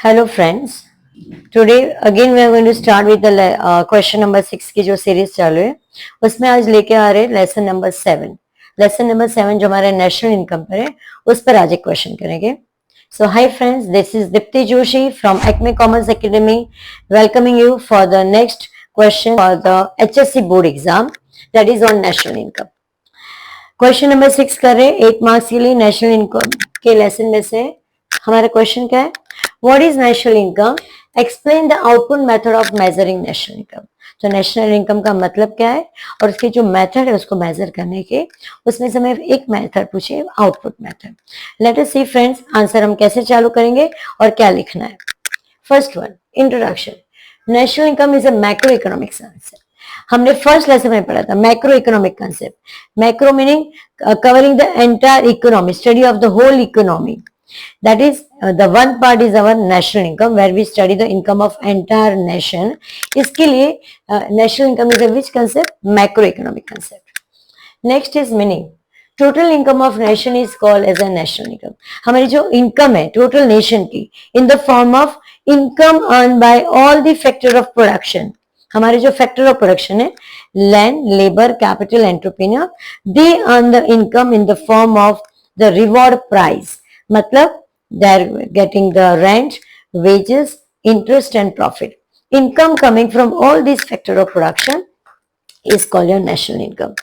Hello friends. Today again we are going to start with the question number 6 की जो series चालू है उसमें आज लेके आ रहे लेसन नंबर 7। लेसन नंबर 7 जो हमारे नेशनल इनकम पर है उस पर आज एक क्वेश्चन करेंगे। So hi friends, this is Dipti Joshi from Acme Commerce Academy welcoming you for the next question for the HSC board exam that is on national income। Question number 6 कर रहे 8 marks के लिए national income के lesson में से हमारा question क्या है? What is national income? Explain the output method of measuring national income. तो नेशनल इनकम का मतलब क्या है और उसके जो मेथड है उसको मेजर करने के, उसमें से मैं एक मेथड पूछे output method. Let us see friends, answer हम कैसे चालू करेंगे और क्या लिखना है। First one, introduction. National income is a macro economic science. हमने फर्स्ट लेसन में पढ़ा था macro economic concept. Macro meaning covering the entire economy, study of the whole economy. That is the one part is our national income where we study the income of entire nation. इसके लिए national income is a which concept? Macroeconomic concept. Next is meaning. Total income of nation is called as a national income. हमारी जो income है total nation की in the form of income earned by all the factor of production. हमारे जो factor of production है land, labour, capital, entrepreneur, they earn the income in the form of the reward price. मतलब they are getting the rent, wages, interest and profit. Income coming from all these factor of production is called your national income.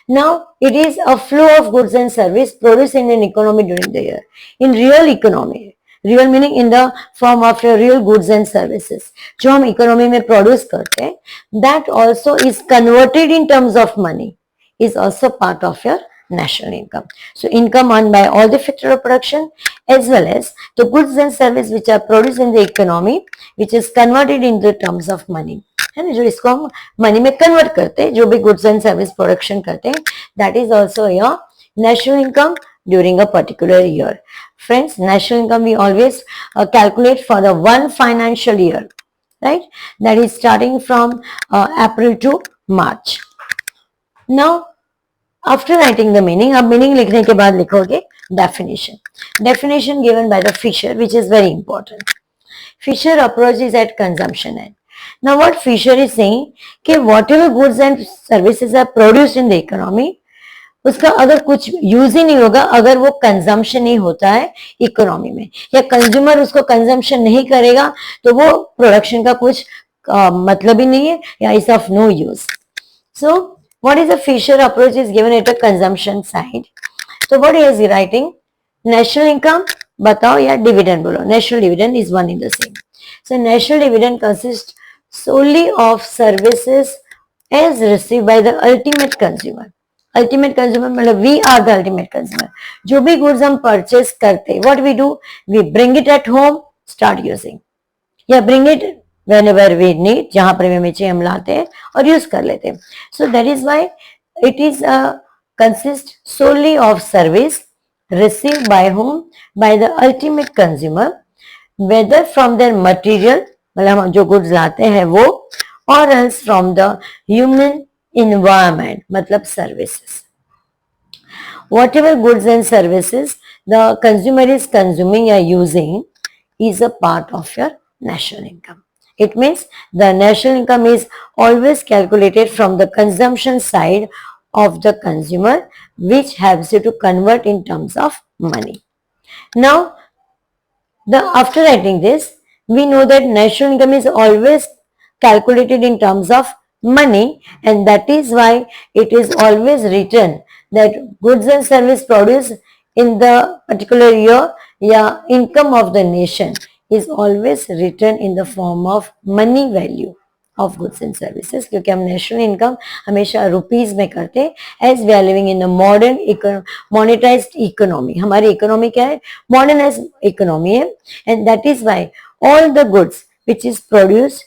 Now it is a flow of goods and service produced in an economy during the year. In real economy, real meaning in the form of your real goods and services जो हम economy में produce करते हैं, that also is converted in terms of money, is also part of your national income. So income earned by all the factor of production as well as the goods and service which are produced in the economy which is converted into terms of money, है ना, जो इसको हम money में convert करते हैं, जो भी गुड्स एंड सर्विस प्रोडक्शन करते हैं, that is also your national income during a particular year. Friends, national income we always calculate for the one financial year, right, that is starting from April to March. Now after writing the meaning, अब meaning लिखने के बाद लिखोगे definition। Definition given by the Fisher, which is very important. Fisher approach is at consumption end. Now what Fisher is saying कि whatever goods and services are produced in the economy, उसका अगर कुछ use ही नहीं होगा, अगर वो consumption नहीं होता है इकोनॉमी में, या कंज्यूमर उसको कंजम्पशन नहीं करेगा, तो वो प्रोडक्शन का कुछ मतलब ही नहीं है, या is of no use. So what is a Fisher approach is given at a consumption side. So what is he writing? National income बताओ या dividend बोलो। National dividend is one in the same. So national dividend consists solely of services as received by the ultimate consumer. Ultimate consumer मतलब we are the ultimate consumer. जो भी goods हम purchase करते, what we do? We bring it at home, start using. या bring it whenever we need, जहां पर हमें चाहिए हम लाते हैं और यूज कर लेते हैं। So that is why it is consist solely of service received by whom? By the ultimate consumer, whether from their material, मतलब हम जो goods लाते हैं वो, or else from the human environment, मतलब services. Whatever goods and services the consumer is consuming or using is a part of your national income. It means the national income is always calculated from the consumption side of the consumer, which helps you to convert in terms of money. Now, after writing this, we know that national income is always calculated in terms of money, and that is why it is always written that goods and service produced in the particular year, yeah, income of the nation is always written in the form of money value of goods and services, क्योंकि हम national income हमेशा rupees में करते हैं, as we are living in modern monetized economy. हमारी economy क्या है? Modernized economy है, and that is why all the goods which is produced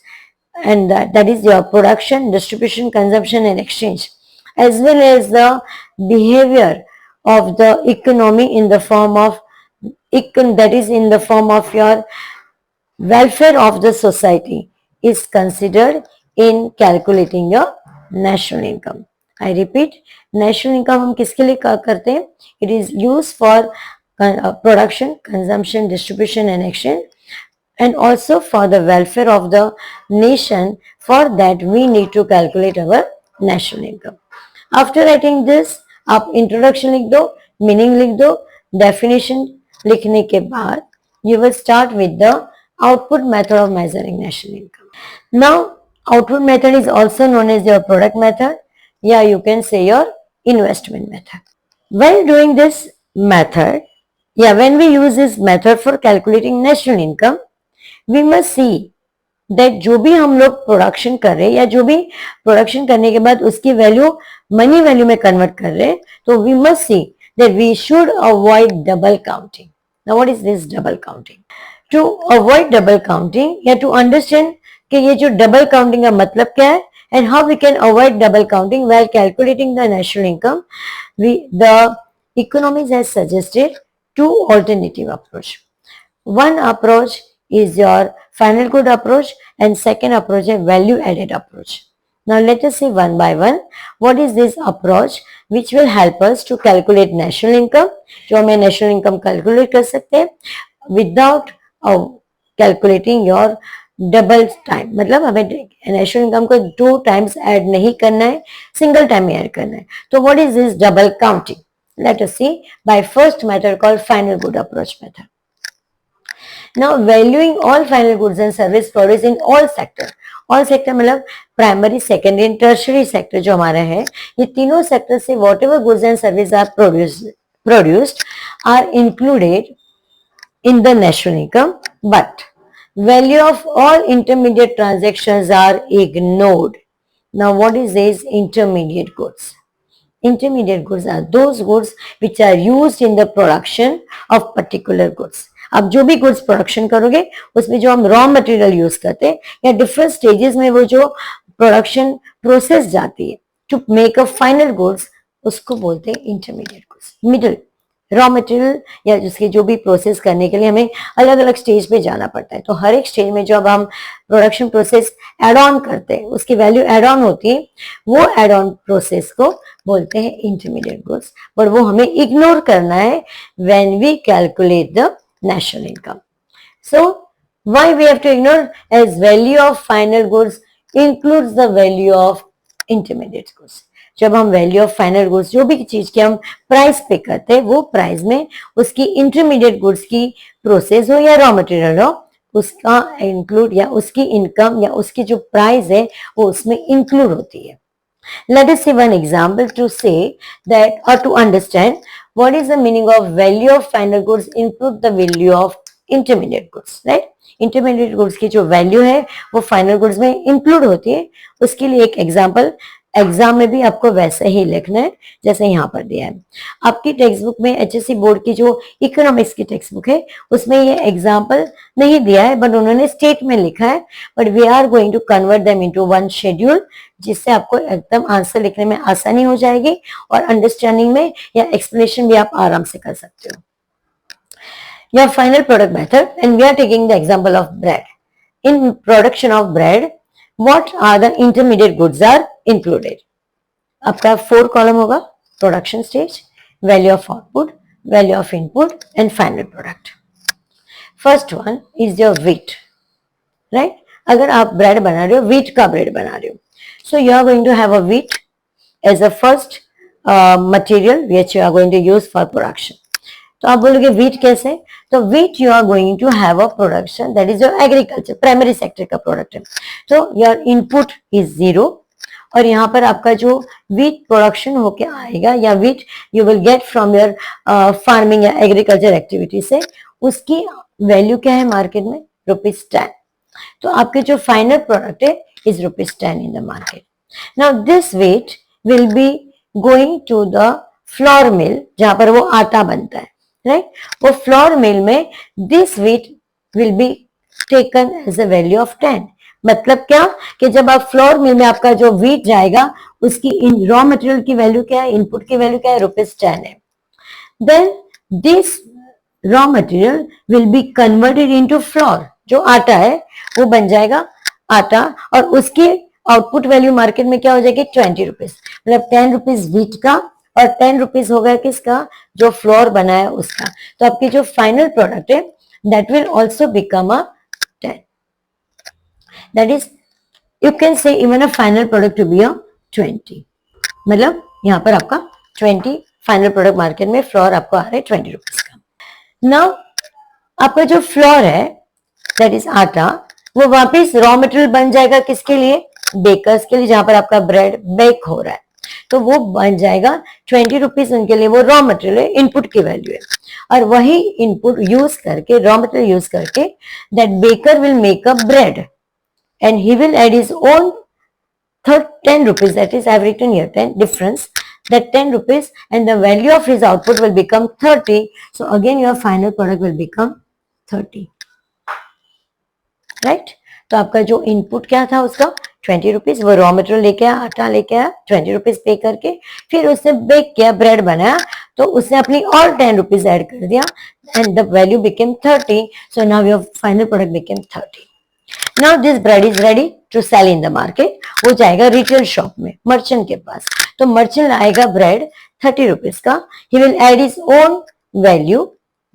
and that is your production, distribution, consumption and exchange, as well as the behavior of the economy in the form of that is in the form of your welfare of the society is considered in calculating your national income. I repeat, national income हम किसके लिए करते हैं? It is used for production, consumption, distribution and exchange, and also for the welfare of the nation. For that we need to calculate our national income. After writing this, आप introduction लिख दो, meaning लिख दो, definition लिखने के बाद you will start with the output method of measuring national income. Now output method is also known as your product method. Yeah, you can say your investment method. While doing this method, yeah, when we use this method for calculating national income, we must see that जो भी हम लोग production कर रहे हैं या जो भी प्रोडक्शन करने के बाद उसकी वैल्यू मनी वैल्यू में कन्वर्ट कर रहे हैं, तो we must see that we should avoid double counting. Now what is this double counting? To avoid double counting या टू अंडरस्टैंड कि ये जो डबल काउंटिंग का मतलब क्या है and how we can avoid double counting while calculating the national income, the economist has suggested two alternative approach. One approach is your final good approach and second approach is value added approach. Now let us see one by one what is this approach which will help us to calculate national income. जो हमें national income calculate कर सकते हैं without calculating your double time. मतलब हमें national income को 2 times add नहीं करना है, सिंगल टाइम में ऐड करना है. तो what is this double counting? Let us see by first method called final good approach method. Now valuing all final goods and service produce in all sector. All sector मतलब primary, secondary and tertiary sector जो हमारा है, ये तीनों sector से whatever goods and service are produced are included in the national income, but value of all intermediate transactions are ignored. Now what is these intermediate goods? Intermediate goods are those goods which are used in the production of particular goods. अब जो भी goods production करोगे उसमें जो हम raw material use करते हैं या डिफरेंट स्टेजेस में वो जो प्रोडक्शन प्रोसेस जाती है to make a final goods, उसको बोलते हैं intermediate goods. Middle raw material या जिसके जो भी प्रोसेस करने के लिए हमें अलग अलग स्टेज पे जाना पड़ता है. तो हर एक स्टेज में जब हम प्रोडक्शन प्रोसेस एड ऑन करते हैं, उसकी वैल्यू एड ऑन होती है, वो एड ऑन प्रोसेस को बोलते हैं इंटरमीडिएट गुड्स. बट वो हमें इग्नोर करना है when we calculate the national income. So why we have to ignore? As value of final goods includes the value of intermediate goods. जब हम वैल्यू ऑफ फाइनल गुड्स जो भी चीज की हम प्राइस पे करते हैं, वो प्राइस में उसकी इंटरमीडिएट गुड्स की प्रोसेस हो या रॉ मटेरियल हो, उसका इंक्लूड या उसकी इनकम या उसकी जो प्राइस है वो उसमें इंक्लूड होती है. Let us see one example to say that or to understand what is the meaning of value of final goods include the value of intermediate goods, right? Intermediate goods की जो value है वो final goods में include होती है. उसके लिए एक एग्जांपल एग्जाम में भी आपको वैसे ही लिखना है जैसे यहाँ पर दिया है. आपकी टेक्स्ट बुक में एचएससी बोर्ड की जो इकोनॉमिक्स की टेक्स्ट बुक है उसमें ये एग्जाम्पल नहीं दिया है, बट उन्होंने स्टेट में लिखा है. But we are going to convert them into one schedule, जिससे आपको एकदम आंसर लिखने में आसानी हो जाएगी और अंडरस्टैंडिंग में या एक्सप्लेनेशन भी आप आराम से कर सकते हो. Your final product method, and we are taking the example of bread. In production of bread, what are the intermediate goods are included? आपका 4 कॉलम होगा. Production stage, value of output, value of input and final product. First one is your wheat, right? अगर आप bread बना रहे हो, wheat का bread बना रहे हो, so you are going to have a wheat as a first material which you are going to use for production. तो आप बोलोगे व्हीट कैसे? तो wheat you are going to have a production that is your agriculture, primary sector का product है. तो your input is 0 और यहाँ पर आपका जो व्हीट प्रोडक्शन होके आएगा या wheat you will get from your farming या एग्रीकल्चर एक्टिविटी से, उसकी वैल्यू क्या है मार्केट में? ₹10. तो आपके जो फाइनल प्रोडक्ट है is ₹10 in the market. Now this wheat will be going to the flour mill जहां पर वो आटा बनता है, राइट? वो फ्लोर मिल में this wheat will be taken as a value of 10. मतलब क्या कि जब आप फ्लोर मिल में आपका जो व्हीट जाएगा उसकी रॉ मटेरियल की वैल्यू क्या है, इनपुट की वैल्यू क्या है? ₹10 है. Then this raw material will be converted into flour, जो आटा है वो बन जाएगा आटा और उसकी आउटपुट वैल्यू मार्केट में क्या हो जाएगी? ₹20. मतलब ₹10 व्हीट का और ₹10 होगा किसका? जो फ्लोर बना है उसका. तो आपकी जो फाइनल प्रोडक्ट है that will also become a that is you can say even a final product to be a 20, मतलब यहाँ पर आपका 20 फाइनल प्रोडक्ट मार्केट में फ्लोर आपको आ रहा है 20 रुपीज का। नाउ आपका जो फ्लोर है दैट इज आटा, वो वापस रॉ मटेरियल बन जाएगा किसके लिए, बेकर्स के लिए, जहां पर आपका ब्रेड बेक हो रहा है, तो वो बन जाएगा 20 रुपीज उनके लिए, वो रॉ मटेरियल है, इनपुट की वैल्यू है। और वही इनपुट यूज करके, रॉ मटेरियल यूज करके, that baker will make a bread and he will add his own 10 rupees, that is I have written here 10 difference, that 10 rupees and the value of his output will become 30. So again your final product will become 30, right? तो आपका जो input क्या था उसका 20 rupees, वो raw material लेके आया, आटा लेके आया, 20 रुपीज पे करके फिर उसने बेक किया, ब्रेड बनाया, तो उसने अपनी और 10 रुपीज ऐड कर दिया and the value became 30. So now your final product became 30. Now this bread is ready to sell in the market. वो जाएगा रिटेल शॉप में, मर्चेंट के पास, तो मर्चेंट लाएगा ब्रेड 30 रुपीज का, he will add his own value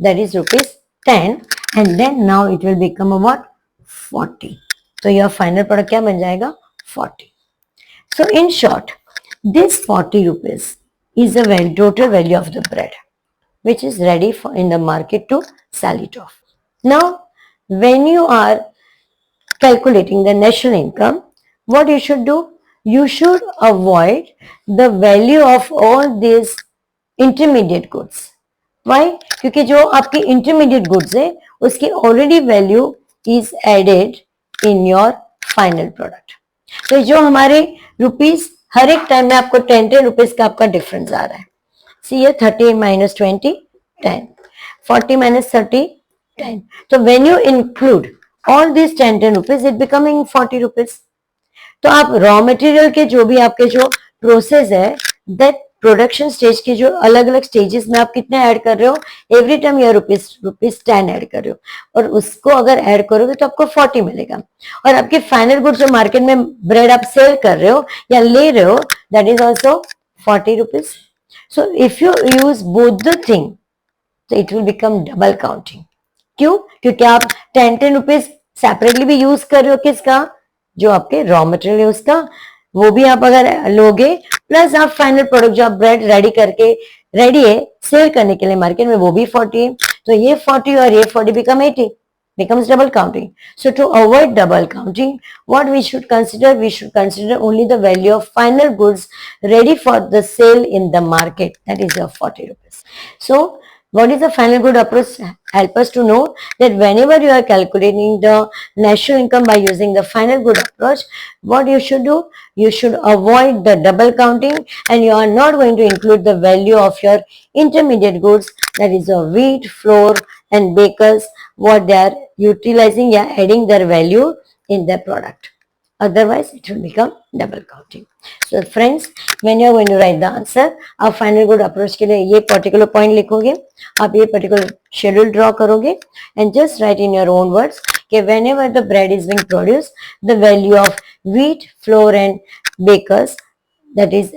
that is ₹10 and then now it will become about 40. तो your final product क्या बन जाएगा 40. So in short this 40 rupees is the total value of the bread which is ready for in the market to sell it off. Now when you are calculating the national income, what you should do, you should avoid the value of all these intermediate goods. Why? क्योंकि जो आपकी intermediate goods है उसकी already value is added in your final product. तो जो हमारे rupees हर एक time में आपको 10 रुपीस का आपका डिफरेंस आ रहा है. सी ये 30 minus 20 10, 40 minus 30 10. तो when you include all these 10 rupees it becoming 40 rupees. तो आप रॉ मटेरियल के जो भी आपके जो प्रोसेस है, दैट प्रोडक्शन स्टेज के जो अलग अलग स्टेजेस में आप कितने ऐड कर रहे हो, एवरी टाइम ये रुपीस 10 ऐड कर रहे हो, और उसको अगर ऐड करोगे तो आपको 40 मिलेगा. और आपके फाइनल गुड जो मार्केट में ब्रेड आप सेल कर रहे हो या ले रहे हो, that is also 40 rupees. So if you use both the thing तो it will become double counting. क्यों? क्योंकि आप 10 रुपीज सेपरेटली भी यूज कर रहे हो, किसका, जो आपके रॉ मटेरियल है उसका, वो भी आप अगर लोगे, प्लस आप फाइनल प्रोडक्ट जो आप ब्रेड रेडी करके रेडी है सेल करने के लिए मार्केट में, वो भी 40 है. तो ये 40 और ये 40 become 80, becomes double counting. So to avoid double counting, what we should consider only the value of final goods ready for the sale in the market, that is your 40 rupees. So what is the final good approach? Help us to know that whenever you are calculating the national income by using the final good approach, what you should do, you should avoid the double counting, and you are not going to include the value of your intermediate goods, that is your wheat, flour and bakers, what they are utilizing, yeah, adding their value in their product. Otherwise it will become double counting. So friends, when you are going to write the answer, आप final good approach के लिए ये particular point लिखोगे, आप ये particular schedule draw करोगे and just write in your own words कि whenever the bread is being produced, the value of wheat, flour and bakers, that is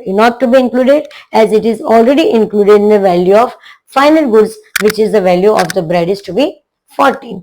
not to be included, as it is already included in the value of final goods, which is the value of the bread is to be 40.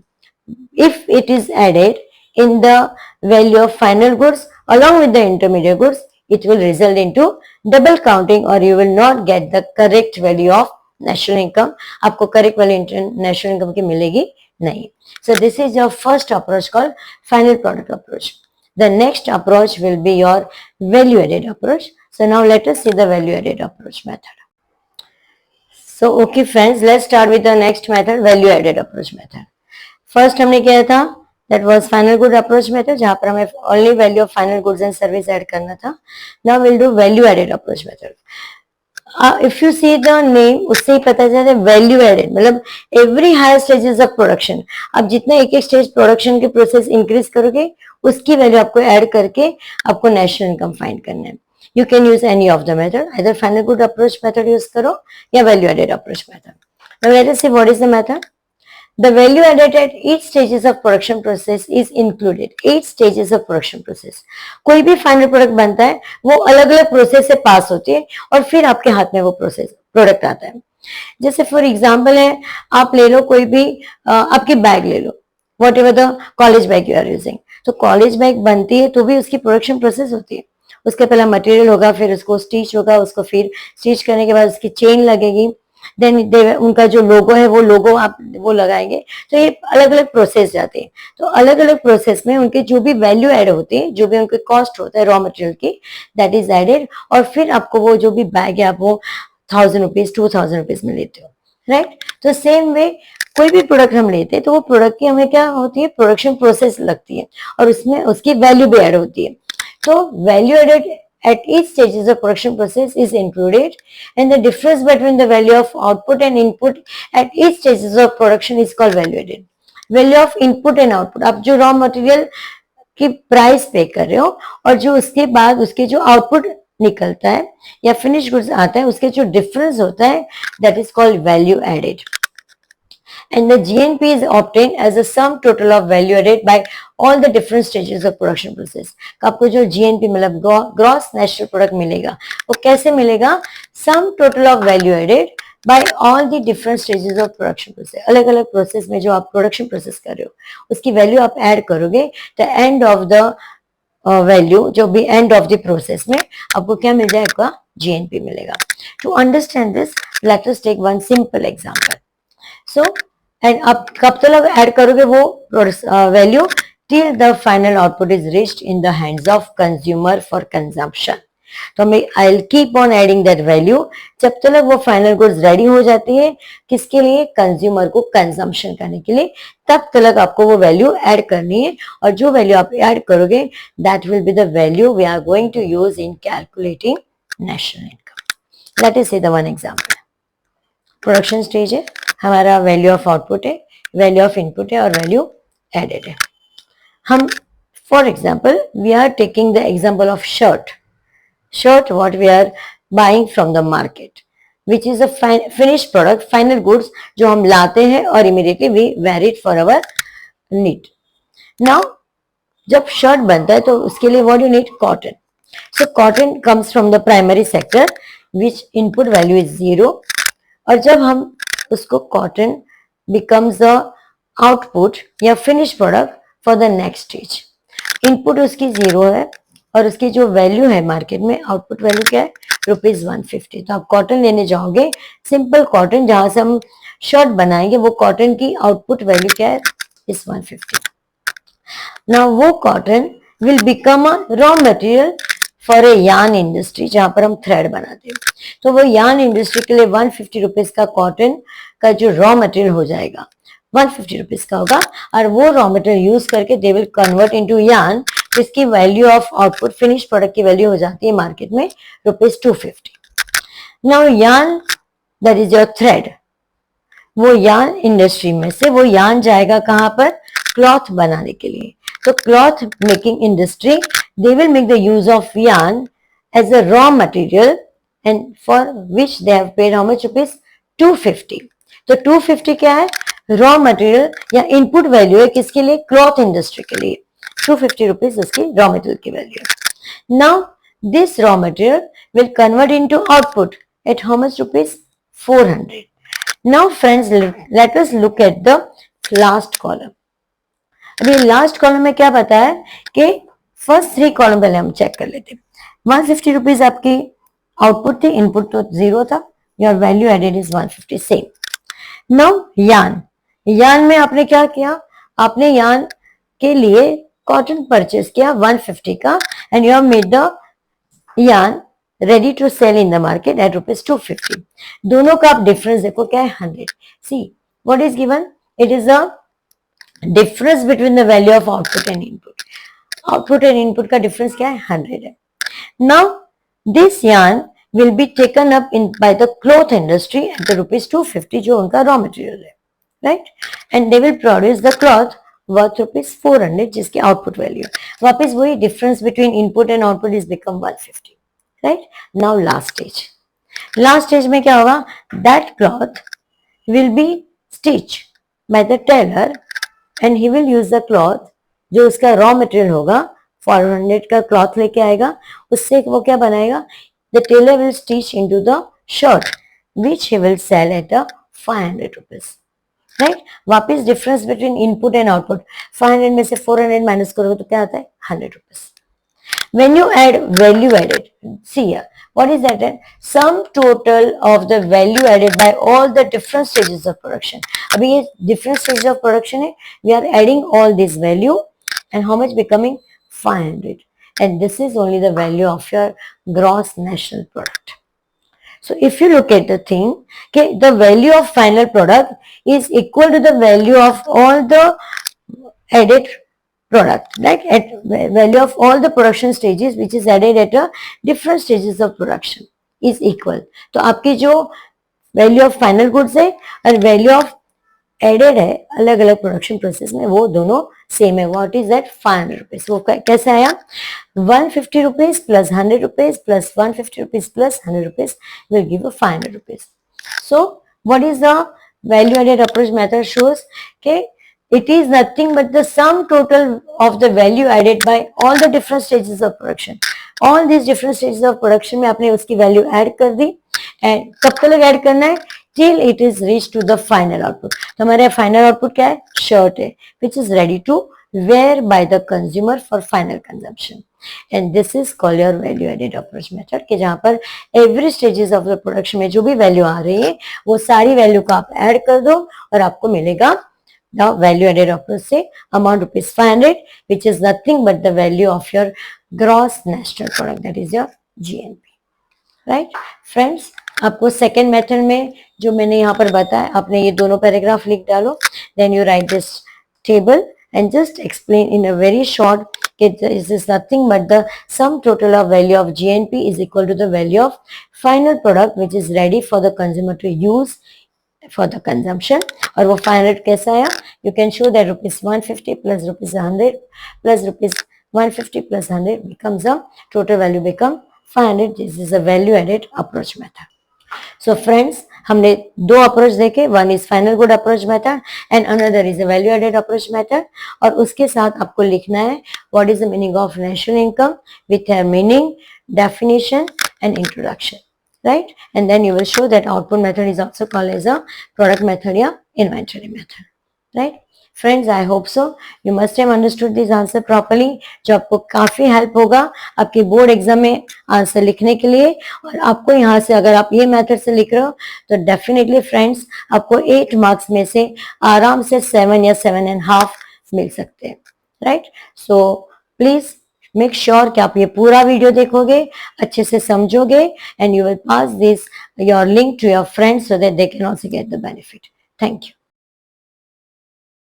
If it is added in the value of final goods along with the intermediate goods, it will result into double counting or you will not get the correct value of national income. आपको correct value national income की मिलेगी नहीं. So this is your first approach called final product approach. The next approach will be your value added approach. So now let us see the value added approach method. So okay friends, let's start with the next method, value added approach method. First हमने किया था that was final good approach method, जहाँ पर हमें only value of final goods and service add करना था. Now we'll do value added approach method. If you see the name, उससे ही पता चलता है value added मतलब every higher stages of production. आप जितना एक एक स्टेज प्रोडक्शन के प्रोसेस इंक्रीज करोगे, उसकी वैल्यू आपको ऐड करके आपको नेशनल इनकम फाइंड करना है. You can use any of the method, either final good approach method use करो या value added approach method. Now let us see what is the method. The value added at each stages of production process is included. 8 stages of production process. कोई भी final product बनता है वो अलग अलग process से पास होती है और फिर आपके हाथ में वो प्रोडक्ट आता है. जैसे फॉर एग्जाम्पल है, आप ले लो कोई भी आपकी बैग ले लो, whatever the college bag you are using, तो कॉलेज बैग बनती है तो भी उसकी प्रोडक्शन प्रोसेस होती है, उसके पहले मटेरियल होगा, फिर उसको स्टिच होगा, उसको फिर स्टिच करने के बाद उसकी चेन लगेगी, देन उनका जो लोगो है वो लोगो आप वो लगाएंगे, तो ये अलग अलग प्रोसेस जाते हैं। तो अलग अलग प्रोसेस में उनके जो भी वैल्यू ऐड होती है, जो भी उनके कॉस्ट होता है रॉ मटेरियल की, दैट इज एडेड, और फिर आपको वो जो भी बैग है आप वो 1000 रुपीज 2000 रुपीज में लेते हो, राइट। तो सेम वे कोई भी प्रोडक्ट हम लेते हैं तो वो प्रोडक्ट की हमें क्या होती है, प्रोडक्शन प्रोसेस लगती है, और उसमें उसकी वैल्यू भी ऐड होती है। So value added at each stages of production process is included, and the difference between the value of output and input at each stages of production is called value added. Value of input and output, आप जो raw material की price पे कर रहे हो और जो उसके बाद उसके जो आउटपुट निकलता है या फिनिश गुड्स आता है, उसके जो डिफरेंस होता है, that is called value added. And the GNP is obtained as a sum total of value added by all the different stages of production process. आपको जो GNP मतलब ग्रॉस नेशनल प्रोडक्ट मिलेगा, वो कैसे मिलेगा, sum total of value added by all the different stages of production process. अलग अलग process में जो आप प्रोडक्शन प्रोसेस कर रहे हो उसकी वैल्यू आप ऐड करोगे, the end of the value, जो भी एंड ऑफ द प्रोसेस में आपको क्या मिल जाएगा, GNP मिलेगा। To understand this let us take one simple example. So and आप कब तक ऐड करोगे वो value, till the final output is reached in the hands of consumer for consumption. तो मैं I will keep on adding that value जब तक वो फाइनल गुड्स रेडी हो जाती है, किसके लिए, कंज्यूमर को कंजम्पशन करने के लिए, तब तक आपको वो वैल्यू ऐड करनी है, और जो वैल्यू आप ऐड करोगे that will be the value we are going to use in calculating national income. Let us see the one example. Production stage है, हमारा वैल्यू ऑफ आउटपुट है, वैल्यू ऑफ इनपुट है और वैल्यू एडेड है। हम for example we are taking the example of shirt what we are buying from the market which is a finish product, final goods जो हम लाते हैं और immediately we wear it for our need. Now जब shirt बनता है तो उसके लिए what you need, cotton. So cotton comes from the primary sector which input value is 0, और जब हम उसको कॉटन बिकम्स द आउटपुट या finish product for the next stage. Input उसकी 0 है और उसकी जो वैल्यू है मार्केट में, आउटपुट वैल्यू क्या है, ₹150। तो आप कॉटन लेने जाओगे, सिंपल कॉटन जहां से हम शर्ट बनाएंगे, वो कॉटन की आउटपुट वैल्यू क्या है, इज 150। नाउ वो cotton will become a raw material for a yarn industry, जहां पर हम थ्रेड बनाते हैं। तो वो यार्न इंडस्ट्री के लिए 150 रुपीज का कॉटन का जो रॉ मटेरियल हो जाएगा 150 रुपीज का होगा, और वो रॉ मटेरियल यूज करके they will convert into yarn, जिसकी value of output finish product की वैल्यू हो जाती है मार्केट में ₹250। Now yarn that is your thread, वो यार्न इंडस्ट्री में से वो यार्न जाएगा कहां पर, क्लॉथ बनाने के लिए। तो cloth making industry they will make the use of yarn as a raw material, and for which they have paid how much rupees, 250। तो 250 क्या है, रॉ मटेरियल या इनपुट वैल्यू है, किसके लिए, क्लॉथ इंडस्ट्री के लिए। 250 रुपीज उसकी रॉ मटेरियल की वैल्यू है। Now this raw material will convert into output at how much rupees, 400। Now friends let us look at the last column. अभी लास्ट कॉलम में क्या बताया कि फर्स्ट 3 कॉलम पहले हम चेक कर लेते हैं। 150 रुपीज आपकी आउटपुट थी, इनपुट तो 0 था, your value added is 150 same. Now yarn में आपने क्या किया, आपने यार्न के लिए कॉटन परचेस किया 150 का, and you have made the yarn ready to sell in the market at ₹250। दोनों का आप डिफरेंस देखो क्या है, 100। See what is given, it is a difference between the value of output and input. Output and input का difference क्या है, 100 है। Now this yarn will be taken up in by the cloth industry at the ₹250, जो उनका raw material है, right, and they will produce the cloth worth ₹400, जिसकी output value है। वापस वही difference between input and output is become 150, right. Now last stage में क्या होगा, that cloth will be stitch by the tailor, and he will use the cloth, जो उसका raw material होगा 400 का क्लॉथ लेके आएगा, उससे वो क्या बनाएगा, the tailor will stitch into the shirt which he will sell at 500 rupees. Right. वापिस difference between input and output, 500 में से 400 माइनस करोगे तो क्या आता है 100 rupees. When you add value added, see here, what is that? Sum total of the value added by all the different stages of production. अभी ये different stages of production है, we are adding all this value and how much becoming 500, and this is only the value of your gross national product. So if you look at the thing, okay, the value of final product is equal to the value of all the added product, right? At value of all the production stages which is added at a different stages of production is equal. तो आपकी जो value of final goods है और value of added है अलग अलग production process में, वो दोनों सेम है. What is that 500 rupees. वो कैसे आया 150 rupees plus 100 rupees plus 150 rupees plus 100 rupees will give 500 rupees. So what is the value added approach method shows के it is nothing but the sum total of the value added by all the different stages of production. All these different stages of production में आपने उसकी value add कर दी, and कब तक add करना है till it is reached to the final output. तो हमारे फाइनल आउटपुट क्या है, शर्ट है which is ready to wear by the consumer for final consumption. And this is called your value added approach method, कि जहां पर every stages of the production में जो भी वैल्यू आ रही है वो सारी वैल्यू को आप ऐड कर दो और आपको मिलेगा the value added approach से amount rupees 500 which is nothing but the value of your gross national product, that is your GNP. Right friends, आपको सेकेंड मेथड में जो मैंने यहाँ पर बताया, आपने ये दोनों पैराग्राफ लिख डालो, then you write this table and just explain in a very short this is nothing but the sum total of value of GNP is equal to the value of final product which is ready for the consumer to use for the consumption. और वो 500 कैसा आया, you can show that rupees 150 plus rupees 100 plus rupees 150 plus 100 becomes a total value become 500. This is a value added approach method. So friends, हमने दो approach देखे, one is final good approach method and another is a value added approach method. और उसके साथ आपको लिखना है what is the meaning of national income with her meaning, definition and introduction, right? And then you will show that output method is also called as a product method या inventory method, right? Friends, I hope so. You must have understood this answer properly, जो आपको काफी help होगा आपके board exam में answer लिखने के लिए. और आपको यहाँ से अगर आप ये मेथड से लिख रहे हो तो डेफिनेटली फ्रेंड्स आपको 8 मार्क्स में से आराम से 7 या 7.5 मिल सकते हैं, right? So please make sure कि आप ये पूरा वीडियो देखोगे, अच्छे से समझोगे, and you will pass this your link to your friends so that they can also get the benefit. Thank you.